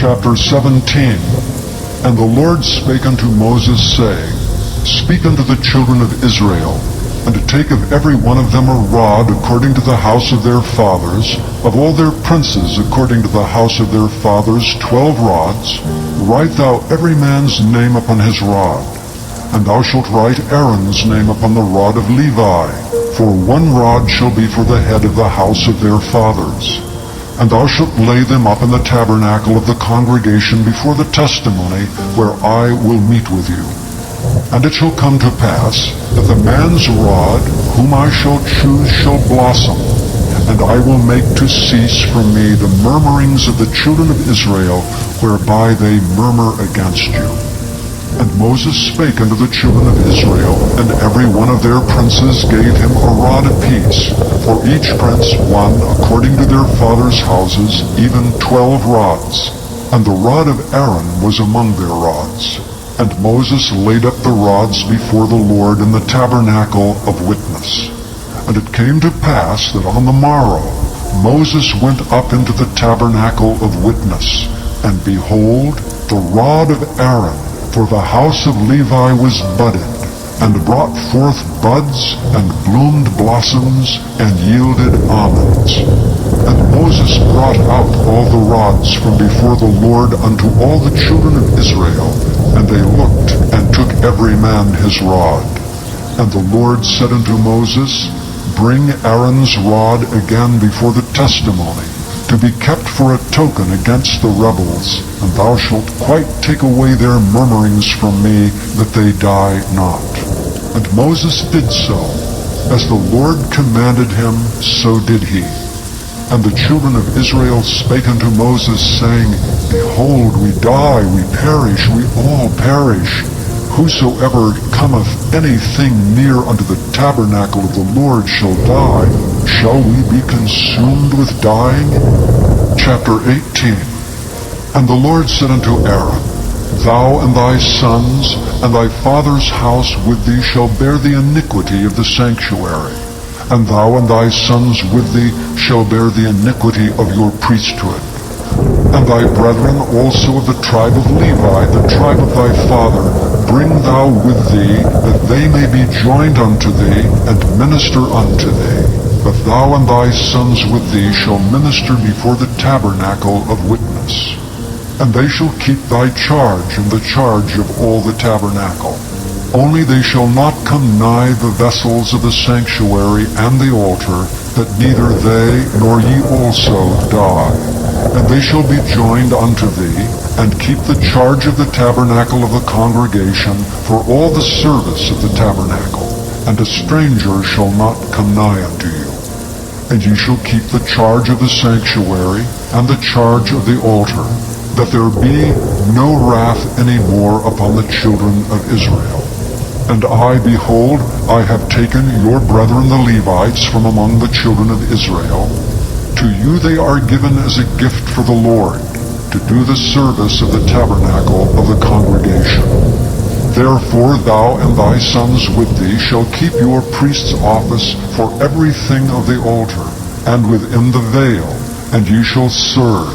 Chapter 17. And the Lord spake unto Moses, saying, Speak unto the children of Israel, and to take of every one of them a rod according to the house of their fathers, of all their princes according to the house of their fathers 12 rods. Write thou every man's name upon his rod. And thou shalt write Aaron's name upon the rod of Levi, for one rod shall be for the head of the house of their fathers. And thou shalt lay them up in the tabernacle of the congregation before the testimony, where I will meet with you. And it shall come to pass, that the man's rod, whom I shall choose, shall blossom, and I will make to cease from me the murmurings of the children of Israel, whereby they murmur against you. And Moses spake unto the children of Israel, and every one of their princes gave him a rod apiece, for each prince one according to their fathers' houses, even 12 rods. And the rod of Aaron was among their rods. And Moses laid up the rods before the Lord in the tabernacle of witness. And it came to pass that on the morrow Moses went up into the tabernacle of witness, and behold, the rod of Aaron, for the house of Levi was budded, and brought forth buds, and bloomed blossoms, and yielded almonds. And Moses brought out all the rods from before the Lord unto all the children of Israel, and they looked, and took every man his rod. And the Lord said unto Moses, Bring Aaron's rod again before the testimony, to be kept for a token against the rebels, and thou shalt quite take away their murmurings from me, that they die not. And Moses did so. As the Lord commanded him, so did he. And the children of Israel spake unto Moses, saying, Behold, we die, we perish, we all perish. Whosoever cometh anything near unto the tabernacle of the Lord shall die. Shall we be consumed with dying? Chapter 18. And the Lord said unto Aaron, Thou and thy sons and thy father's house with thee shall bear the iniquity of the sanctuary, and thou and thy sons with thee shall bear the iniquity of your priesthood. And thy brethren also of the tribe of Levi, the tribe of thy father, bring thou with thee, that they may be joined unto thee, and minister unto thee. But thou and thy sons with thee shall minister before the tabernacle of witness. And they shall keep thy charge, and the charge of all the tabernacle. Only they shall not come nigh the vessels of the sanctuary and the altar, that neither they nor ye also die. And they shall be joined unto thee, and keep the charge of the tabernacle of the congregation for all the service of the tabernacle. And a stranger shall not come nigh unto you. And ye shall keep the charge of the sanctuary, and the charge of the altar, that there be no wrath any more upon the children of Israel. And I, behold, I have taken your brethren the Levites from among the children of Israel. To you they are given as a gift for the Lord, to do the service of the tabernacle of the congregation. Therefore thou and thy sons with thee shall keep your priest's office for everything of the altar, and within the veil, and ye shall serve.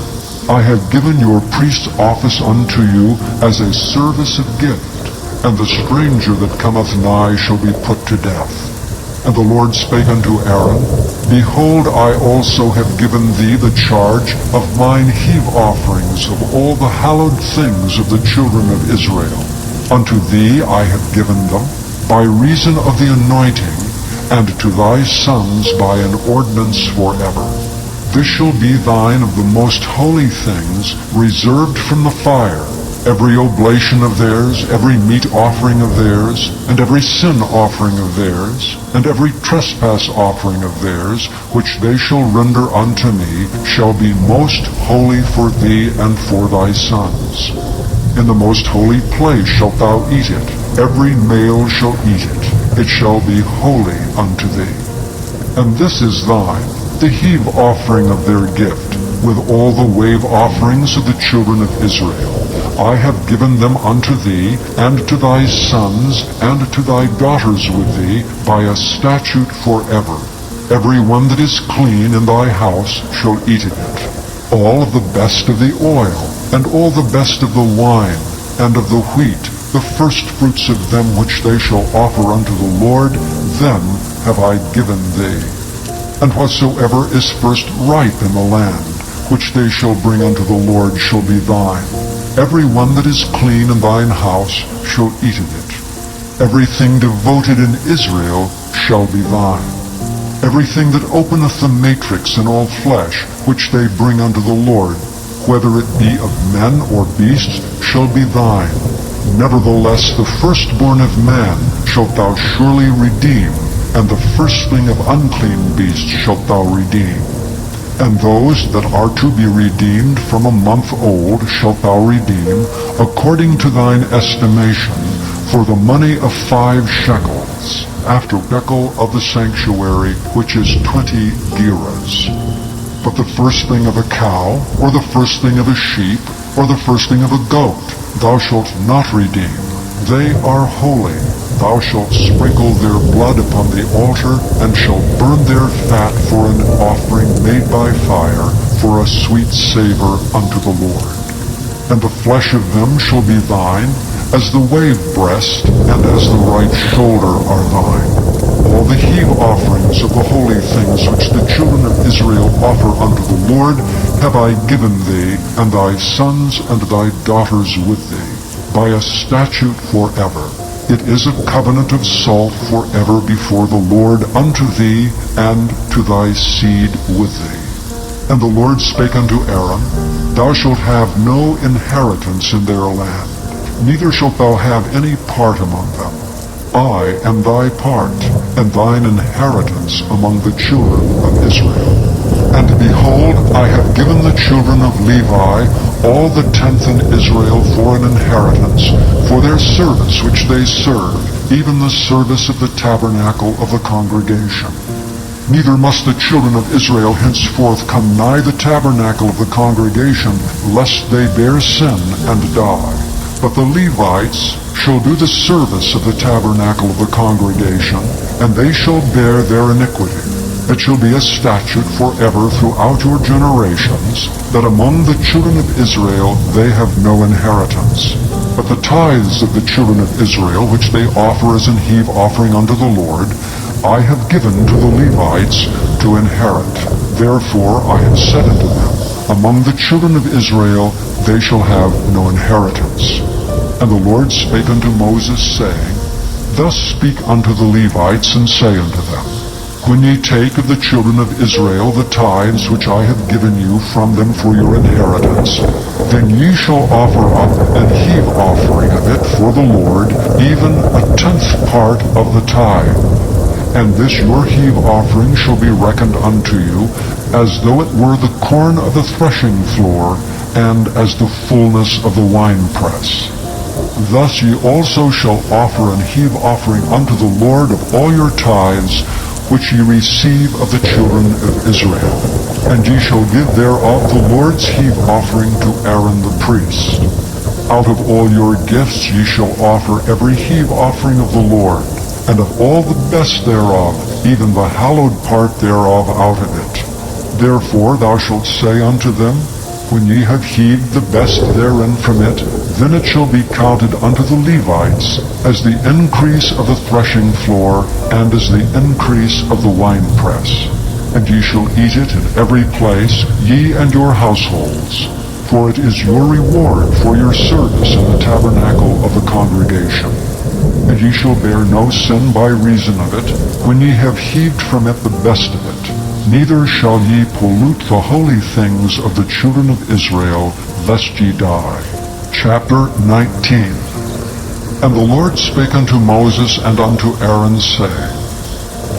I have given your priest's office unto you as a service of gift, and the stranger that cometh nigh shall be put to death. And the Lord spake unto Aaron, Behold, I also have given thee the charge of mine heave offerings of all the hallowed things of the children of Israel. Unto thee I have given them, by reason of the anointing, and to thy sons by an ordinance forever. This shall be thine of the most holy things, reserved from the fire, every oblation of theirs, every meat offering of theirs, and every sin offering of theirs, and every trespass offering of theirs, which they shall render unto me, shall be most holy for thee and for thy sons. In the most holy place shalt thou eat it, every male shall eat it, it shall be holy unto thee. And this is thine, the heave offering of their gift, with all the wave offerings of the children of Israel. I have given them unto thee, and to thy sons, and to thy daughters with thee, by a statute forever. Every one that is clean in thy house shall eat of it. All of the best of the oil, and all the best of the wine, and of the wheat, the firstfruits of them which they shall offer unto the Lord, them have I given thee. And whatsoever is first ripe in the land, which they shall bring unto the Lord, shall be thine. Every one that is clean in thine house shall eat of it. Everything devoted in Israel shall be thine. Everything that openeth the matrix in all flesh, which they bring unto the Lord, whether it be of men or beasts, shall be thine. Nevertheless, the firstborn of man shalt thou surely redeem, and the firstling of unclean beasts shalt thou redeem. And those that are to be redeemed from a month old shalt thou redeem, according to thine estimation, for the money of 5 shekels, after shekel of the sanctuary, which is 20 gerahs. But the firstling of a cow, or the firstling of a sheep, or the firstling of a goat, thou shalt not redeem. They are holy. Thou shalt sprinkle their blood upon the altar, and shalt burn their fat for an offering made by fire, for a sweet savor unto the Lord. And the flesh of them shall be thine, as the wave breast, and as the right shoulder are thine. All the heave offerings of the holy things which the children of Israel offer unto the Lord have I given thee, and thy sons and thy daughters with thee, by a statute forever. It is a covenant of salt forever before the Lord unto thee and to thy seed with thee. And the Lord spake unto Aaron, Thou shalt have no inheritance in their land, neither shalt thou have any part among them. I am thy part, and thine inheritance among the children of Israel. And behold, I have given the children of Levi all the tenth in Israel for an inheritance, for their service which they serve, even the service of the tabernacle of the congregation. Neither must the children of Israel henceforth come nigh the tabernacle of the congregation, lest they bear sin and die. But the Levites shall do the service of the tabernacle of the congregation, and they shall bear their iniquity. It shall be a statute forever throughout your generations, that among the children of Israel they have no inheritance. But the tithes of the children of Israel, which they offer as an heave offering unto the Lord, I have given to the Levites to inherit. Therefore I have said unto them, Among the children of Israel they shall have no inheritance. And the Lord spake unto Moses, saying, Thus speak unto the Levites, and say unto them, When ye take of the children of Israel the tithes which I have given you from them for your inheritance, then ye shall offer up an heave offering of it for the Lord, even a 10th part of the tithe. And this your heave offering shall be reckoned unto you, as though it were the corn of the threshing floor, and as the fullness of the winepress. Thus ye also shall offer an heave offering unto the Lord of all your tithes, which ye receive of the children of Israel. And ye shall give thereof the Lord's heave offering to Aaron the priest. Out of all your gifts ye shall offer every heave offering of the Lord, and of all the best thereof, even the hallowed part thereof out of it. Therefore thou shalt say unto them, When ye have heaved the best therein from it, then it shall be counted unto the Levites as the increase of the threshing floor, and as the increase of the winepress. And ye shall eat it in every place, ye and your households, for it is your reward for your service in the tabernacle of the congregation. And ye shall bear no sin by reason of it, when ye have heaved from it the best of it. Neither shall ye pollute the holy things of the children of Israel, lest ye die. Chapter 19. And the Lord spake unto Moses and unto Aaron, saying,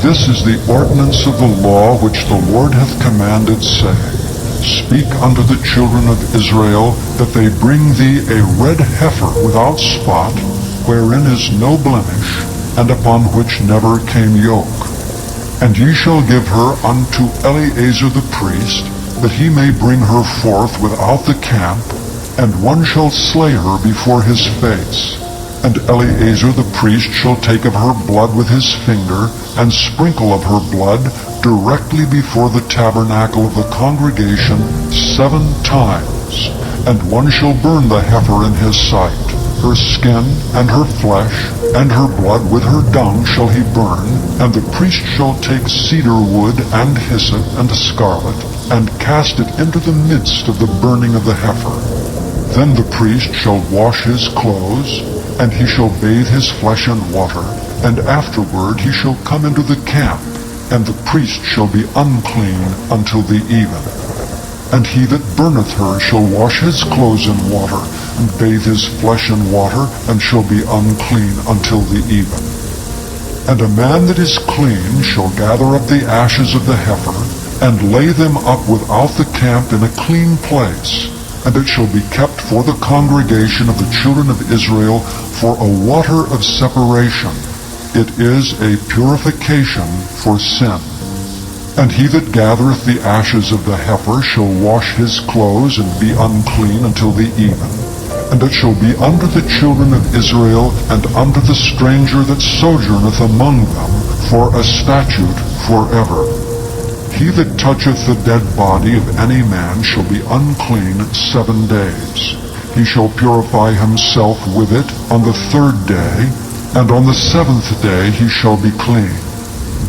This is the ordinance of the law which the Lord hath commanded, saying, Speak unto the children of Israel, that they bring thee a red heifer without spot, wherein is no blemish, and upon which never came yoke. And ye shall give her unto Eleazar the priest, that he may bring her forth without the camp, and one shall slay her before his face. And Eleazar the priest shall take of her blood with his finger, and sprinkle of her blood directly before the tabernacle of the congregation 7 times, and one shall burn the heifer in his sight. Her skin and her flesh and her blood with her dung shall he burn, and the priest shall take cedar wood and hyssop and scarlet, and cast it into the midst of the burning of the heifer. Then the priest shall wash his clothes, and he shall bathe his flesh in water, and afterward he shall come into the camp, and the priest shall be unclean until the even. And he that burneth her shall wash his clothes in water, and bathe his flesh in water, and shall be unclean until the even. And a man that is clean shall gather up the ashes of the heifer, and lay them up without the camp in a clean place, and it shall be kept for the congregation of the children of Israel for a water of separation. It is a purification for sin. And he that gathereth the ashes of the heifer shall wash his clothes and be unclean until the even. And it shall be unto the children of Israel and unto the stranger that sojourneth among them for a statute forever. He that toucheth the dead body of any man shall be unclean 7 days. He shall purify himself with it on the 3rd day, and on the 7th day he shall be clean.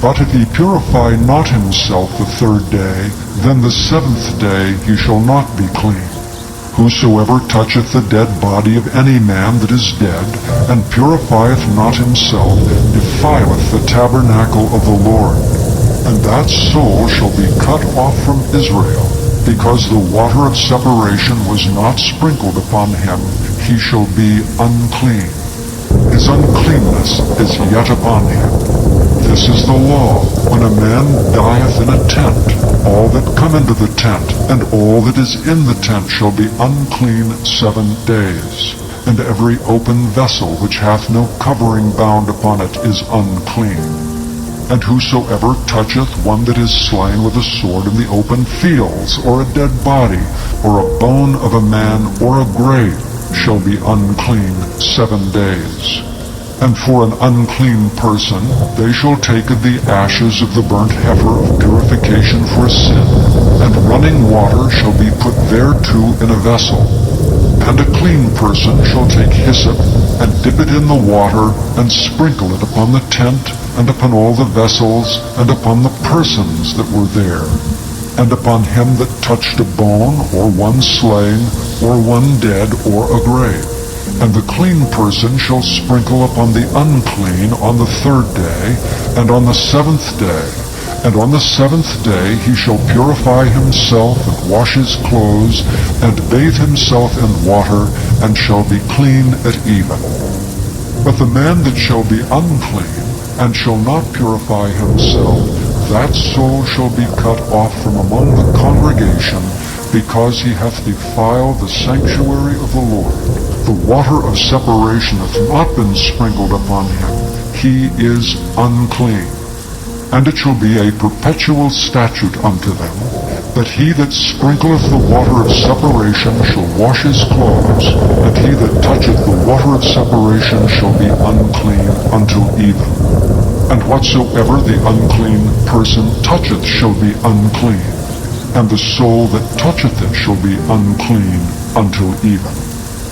But if he purify not himself the 3rd day, then the 7th day he shall not be clean. Whosoever toucheth the dead body of any man that is dead, and purifieth not himself, defileth the tabernacle of the Lord. And that soul shall be cut off from Israel, because the water of separation was not sprinkled upon him, he shall be unclean. His uncleanness is yet upon him. This is the law, when a man dieth in a tent. All that come into the tent, and all that is in the tent shall be unclean 7 days. And every open vessel which hath no covering bound upon it is unclean. And whosoever toucheth one that is slain with a sword in the open fields, or a dead body, or a bone of a man, or a grave, shall be unclean 7 days. And for an unclean person they shall take of the ashes of the burnt heifer of purification for sin, and running water shall be put thereto in a vessel. And a clean person shall take hyssop, and dip it in the water, and sprinkle it upon the tent, and upon all the vessels, and upon the persons that were there, and upon him that touched a bone, or one slain, or one dead, or a grave. And the clean person shall sprinkle upon the unclean on the 3rd day, and on the 7th day. And on the 7th day he shall purify himself, and wash his clothes, and bathe himself in water, and shall be clean at even. But the man that shall be unclean, and shall not purify himself, that soul shall be cut off from among the congregation, because he hath defiled the sanctuary of the Lord. The water of separation hath not been sprinkled upon him. He is unclean. And it shall be a perpetual statute unto them, that he that sprinkleth the water of separation shall wash his clothes, and he that toucheth the water of separation shall be unclean until even. And whatsoever the unclean person toucheth shall be unclean, and the soul that toucheth it shall be unclean until even.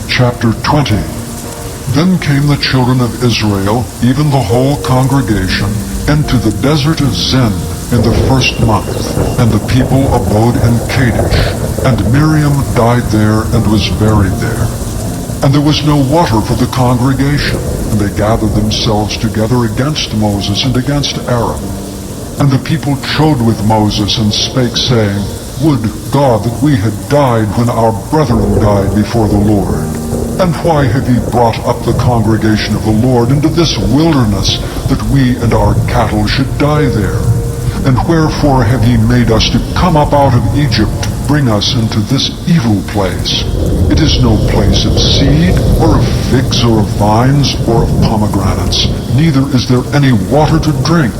Chapter 20. Then came the children of Israel, even the whole congregation, into the desert of Zin in the 1st month, and the people abode in Kadesh. And Miriam died there and was buried there. And there was no water for the congregation, and they gathered themselves together against Moses and against Aaron. And the people chode with Moses, and spake, saying, Would God that we had died when our brethren died before the Lord! And why have ye brought up the congregation of the Lord into this wilderness, that we and our cattle should die there? And wherefore have ye made us to come up out of Egypt, to bring us into this evil place? It is no place of seed, or of figs, or of vines, or of pomegranates, neither is there any water to drink.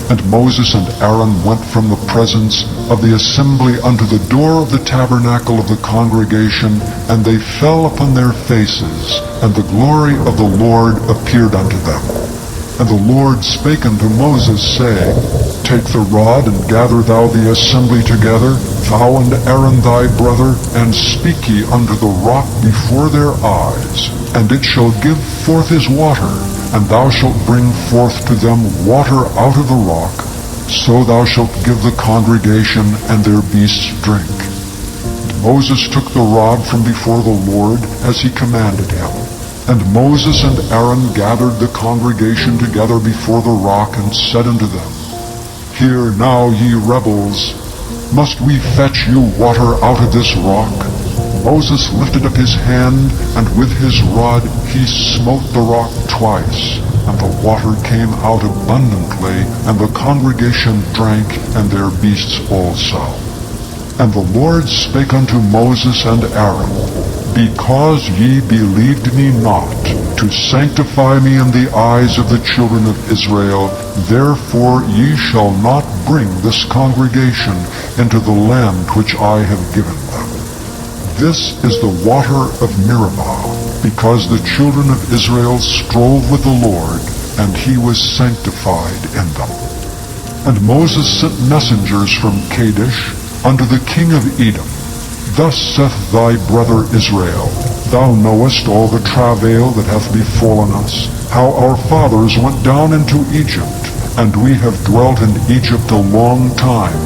And Moses and Aaron went from the presence of the assembly unto the door of the tabernacle of the congregation, and they fell upon their faces, and the glory of the Lord appeared unto them. And the Lord spake unto Moses, saying, Take the rod, and gather thou the assembly together, thou and Aaron thy brother, and speak ye unto the rock before their eyes, and it shall give forth his water, and thou shalt bring forth to them water out of the rock, so thou shalt give the congregation and their beasts drink. And Moses took the rod from before the Lord, as he commanded him. And Moses and Aaron gathered the congregation together before the rock, and said unto them, Hear now, ye rebels, must we fetch you water out of this rock? Moses lifted up his hand, and with his rod he smote the rock twice, and the water came out abundantly, and the congregation drank, and their beasts also. And the Lord spake unto Moses and Aaron, Because ye believed me not, to sanctify me in the eyes of the children of Israel, therefore ye shall not bring this congregation into the land which I have given them. This is the water of Meribah, because the children of Israel strove with the Lord, and he was sanctified in them. And Moses sent messengers from Kadesh unto the king of Edom. Thus saith thy brother Israel, Thou knowest all the travail that hath befallen us, how our fathers went down into Egypt, and we have dwelt in Egypt a long time,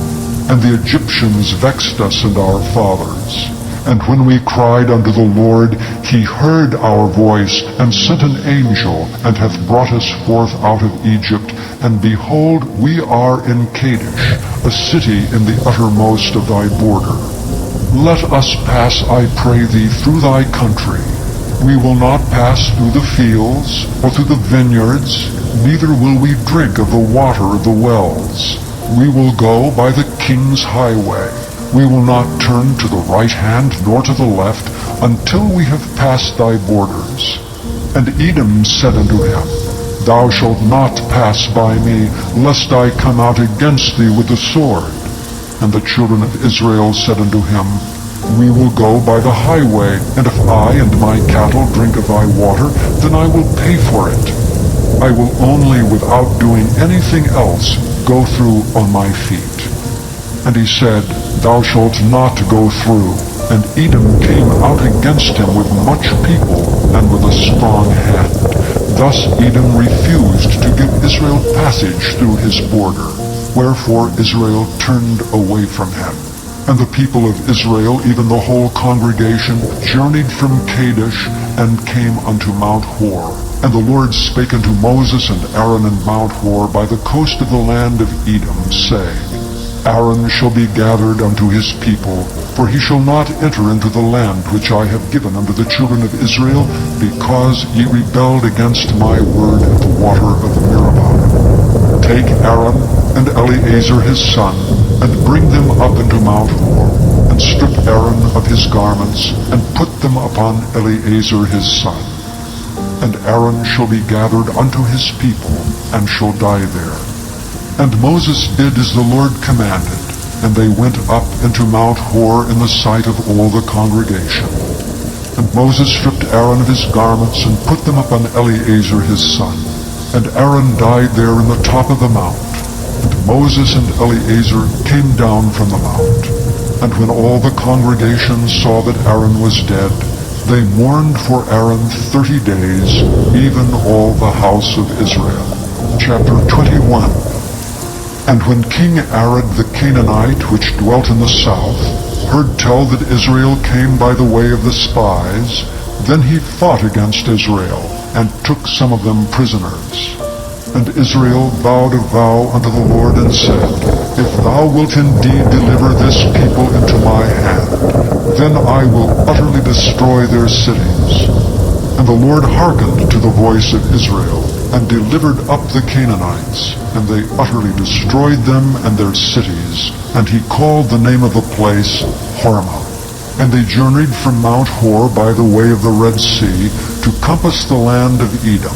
and the Egyptians vexed us and our fathers. And when we cried unto the Lord, he heard our voice, and sent an angel, and hath brought us forth out of Egypt. And behold, we are in Kadesh, a city in the uttermost of thy border. Let us pass, I pray thee, through thy country. We will not pass through the fields, or through the vineyards, neither will we drink of the water of the wells. We will go by the king's highway. We will not turn to the right hand nor to the left, until we have passed thy borders. And Edom said unto him, Thou shalt not pass by me, lest I come out against thee with the sword. And the children of Israel said unto him, We will go by the highway, and if I and my cattle drink of thy water, then I will pay for it. I will only, without doing anything else, go through on my feet. And he said, Thou shalt not go through. And Edom came out against him with much people, and with a strong hand. Thus Edom refused to give Israel passage through his border. Wherefore Israel turned away from him. And the people of Israel, even the whole congregation, journeyed from Kadesh, and came unto Mount Hor. And the Lord spake unto Moses and Aaron in Mount Hor by the coast of the land of Edom, saying, Aaron shall be gathered unto his people, for he shall not enter into the land which I have given unto the children of Israel, because ye rebelled against my word at the water of Meribah. Take Aaron and Eleazar his son, and bring them up into Mount Hor, and strip Aaron of his garments, and put them upon Eleazar his son. And Aaron shall be gathered unto his people, and shall die there. And Moses did as the Lord commanded, and they went up into Mount Hor in the sight of all the congregation. And Moses stripped Aaron of his garments, and put them upon Eleazar his son. And Aaron died there in the top of the mount. And Moses and Eleazar came down from the mount. And when all the congregation saw that Aaron was dead, they mourned for Aaron 30 days, even all the house of Israel. Chapter 21. And when King Arad the Canaanite, which dwelt in the south, heard tell that Israel came by the way of the spies, then he fought against Israel, and took some of them prisoners. And Israel vowed a vow unto the Lord, and said, If thou wilt indeed deliver this people into my hand, then I will utterly destroy their cities. And the Lord hearkened to the voice of Israel, and delivered up the Canaanites, and they utterly destroyed them and their cities. And he called the name of the place Hormah. And they journeyed from Mount Hor by the way of the Red Sea, to compass the land of Edom.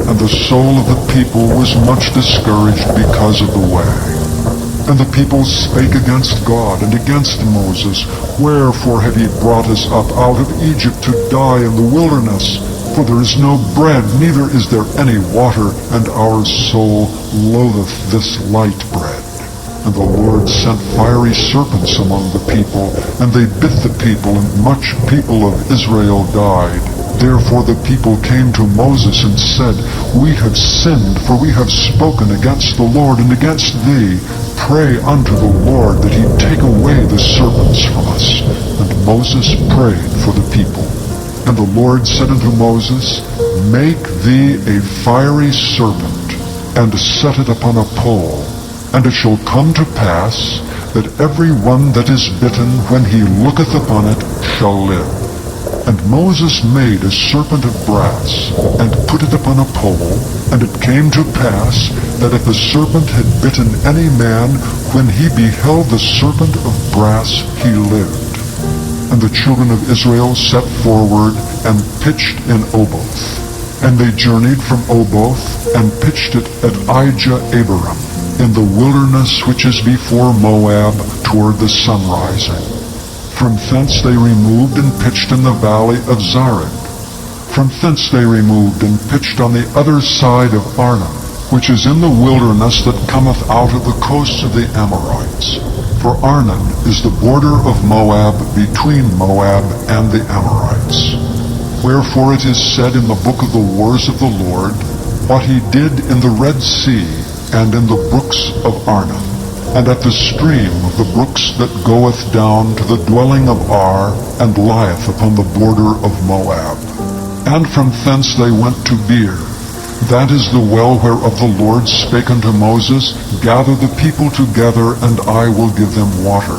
And the soul of the people was much discouraged because of the way. And the people spake against God and against Moses, Wherefore have ye brought us up out of Egypt to die in the wilderness? For there is no bread, neither is there any water, and our soul loatheth this light bread. And the Lord sent fiery serpents among the people, and they bit the people, and much people of Israel died. Therefore the people came to Moses and said, We have sinned, for we have spoken against the Lord and against thee. Pray unto the Lord that he take away the serpents from us. And Moses prayed for the people. And the Lord said unto Moses, Make thee a fiery serpent, and set it upon a pole. And it shall come to pass, that every one that is bitten, when he looketh upon it, shall live. And Moses made a serpent of brass, and put it upon a pole. And it came to pass, that if the serpent had bitten any man, when he beheld the serpent of brass, he lived. And the children of Israel set forward, and pitched in Oboth. And they journeyed from Oboth, and pitched it at Ijah-Abarim, in the wilderness which is before Moab, toward the sunrising. From thence they removed and pitched in the valley of Zared. From thence they removed and pitched on the other side of Arnon, which is in the wilderness that cometh out of the coasts of the Amorites. For Arnon is the border of Moab, between Moab and the Amorites. Wherefore it is said in the book of the wars of the Lord, what he did in the Red Sea, and in the brooks of Arnon, and at the stream of the brooks that goeth down to the dwelling of Ar, and lieth upon the border of Moab. And from thence they went to Beer. That is the well whereof the Lord spake unto Moses, Gather the people together, and I will give them water.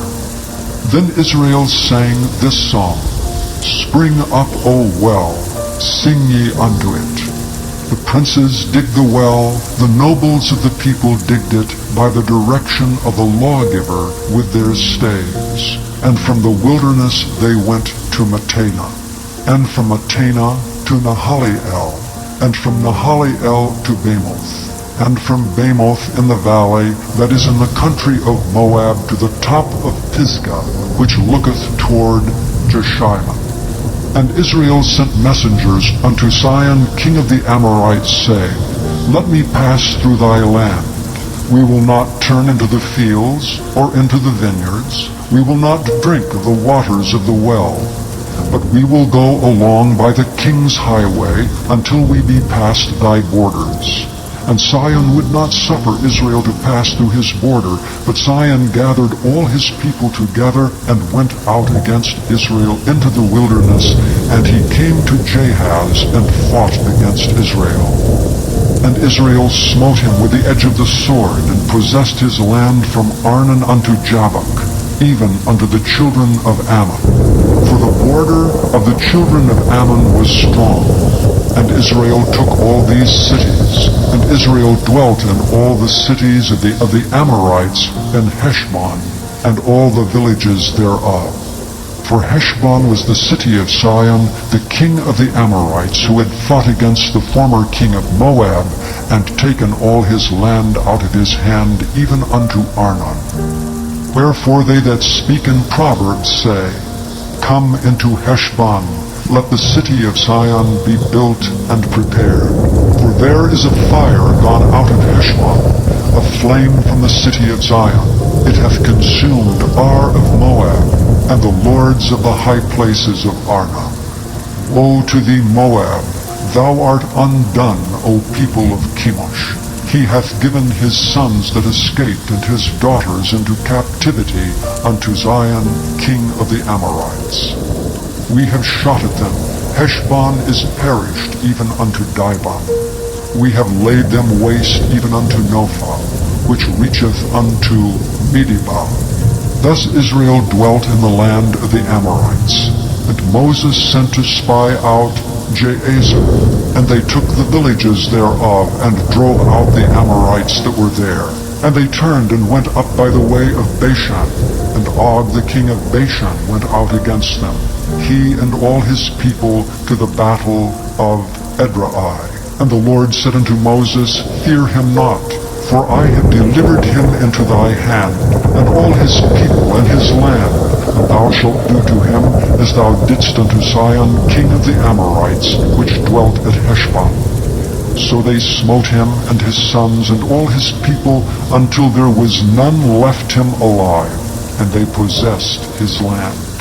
Then Israel sang this song, Spring up, O well, sing ye unto it. The princes digged the well, the nobles of the people digged it by the direction of the lawgiver with their staves. And from the wilderness they went to Mattanah, and from Mattanah to Nahaliel, and from Nahaliel to Bamoth, and from Bamoth in the valley that is in the country of Moab to the top of Pisgah, which looketh toward Jeshimon. And Israel sent messengers unto Sihon king of the Amorites, saying, Let me pass through thy land. We will not turn into the fields, or into the vineyards. We will not drink of the waters of the well. But we will go along by the king's highway, until we be past thy borders. And Sihon would not suffer Israel to pass through his border, but Sihon gathered all his people together, and went out against Israel into the wilderness, and he came to Jahaz, and fought against Israel. And Israel smote him with the edge of the sword, and possessed his land from Arnon unto Jabbok, even unto the children of Ammon. For the border of the children of Ammon was strong. And Israel took all these cities, and Israel dwelt in all the cities of the Amorites, in Heshbon, and all the villages thereof. For Heshbon was the city of Sihon, the king of the Amorites, who had fought against the former king of Moab, and taken all his land out of his hand, even unto Arnon. Wherefore they that speak in Proverbs say, Come into Heshbon, let the city of Sihon be built and prepared. For there is a fire gone out of Heshbon, a flame from the city of Zion. It hath consumed Ar of Moab, and the lords of the high places of Arnon. Woe to thee, Moab! Thou art undone, O people of Chemosh. He hath given his sons that escaped, and his daughters into captivity unto Zion, king of the Amorites. We have shot at them. Heshbon is perished even unto Dibon. We have laid them waste even unto Nophah, which reacheth unto Medeba. Thus Israel dwelt in the land of the Amorites. And Moses sent to spy out Jahazer, and they took the villages thereof, and drove out the Amorites that were there. And they turned and went up by the way of Bashan, and Og the king of Bashan went out against them, he and all his people, to the battle of Edrei. And the Lord said unto Moses, Fear him not, for I have delivered him into thy hand, and all his people and his land. and thou shalt do to him as thou didst unto Sihon king of the Amorites, which dwelt at Heshbon. So they smote him and his sons and all his people until there was none left him alive, and they possessed his land.